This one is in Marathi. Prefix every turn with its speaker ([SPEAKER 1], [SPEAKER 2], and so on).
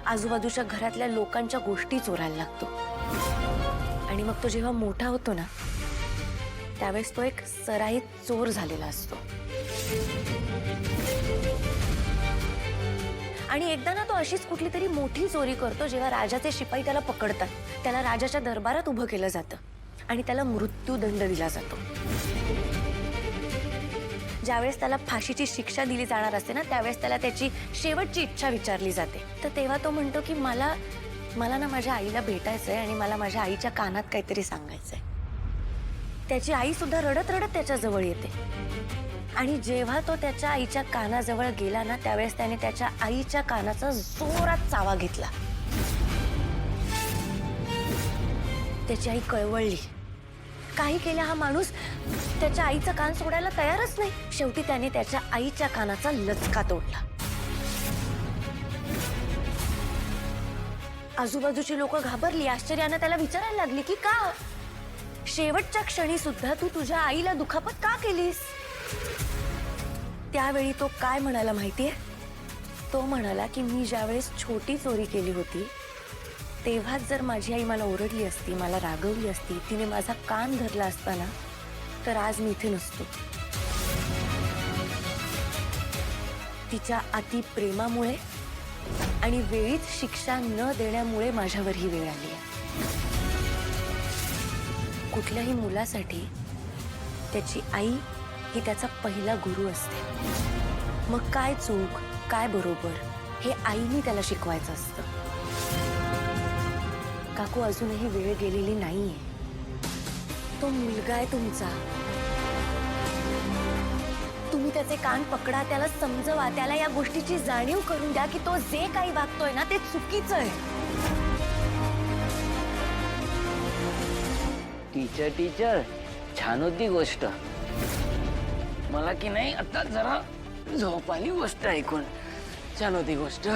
[SPEAKER 1] आजूबाजूच्या घरातल्या लोकांच्या गोष्टी चोरायला लागतो। आणि मग तो जेव्हा मोठा होतो ना, त्यावेळेस तो एक सराईत चोर झालेला असतो। आणि एकदा ना तो अशीच कुठली तरी मोठी चोरी करतो, जेव्हा राजाचे शिपाई त्याला पकडतात। त्याला राजाच्या दरबारात उभं केलं जातं आणि त्याला मृत्यूदंड दिला जातो। ज्यावेळेस त्याला फाशीची शिक्षा दिली जाणार असते ना, त्यावेळेस त्याला त्याची शेवटची इच्छा विचारली जाते। तर तेव्हा तो म्हणतो की मला ना माझ्या आईला भेटायचंय आणि मला माझ्या आईच्या कानात काहीतरी सांगायचंय। त्याची आई सुद्धा रडत रडत त्याच्या जवळ येते आणि जेव्हा तो त्याच्या आईच्या कानाजवळ गेला ना, त्यावेळेस त्याने त्याच्या आईच्या कानाचा जोरात चावा घेतला। त्याची आई कळवळली। काही केल्या हा माणूस त्याच्या आईचा कान सोडायला तयारच नाही। शेवटी त्याने त्याच्या आईच्या कानाचा लचका तोडला। आजूबाजूची लोक घाबरली, आश्चर्याने त्याला विचारायला लागली की का शेवटच्या क्षणी सुद्धा तू तुझ्या आईला दुखापत का केलीस? त्यावेळी तो काय म्हणाला माहितीये? तो म्हणाला की मी ज्यावेळेस छोटी चोरी केली होती तेव्हाच जर माझी आई मला ओरडली असती, मला रागवली असती, तिने माझा कान धरला असता ना, तर आज मी इथे नसतो। तिच्या अति प्रेमामुळे आणि वेळीच शिक्षा न देण्यामुळे माझ्यावर ही वेळ आली आहे। कुठल्याही मुलासाठी त्याची आई ही त्याचा पहिला गुरु असते। मग काय चूक, काय बरोबर हे आईने त्याला शिकवायचं असतं। काकू, अजूनही वेळ गेलेली नाहीये। तो मुलगा आहे तुमचा। तुम्ही त्याचे कान पकडा, त्याला समजवा, त्याला या गोष्टीची जाणीव करून द्या की तो जे काही वागतोय ना ते चुकीचं आहे।
[SPEAKER 2] टीचर छान होती गोष्ट। मला की नाही आता जरा झोप आली गोष्ट ऐकून। छान होती गोष्ट।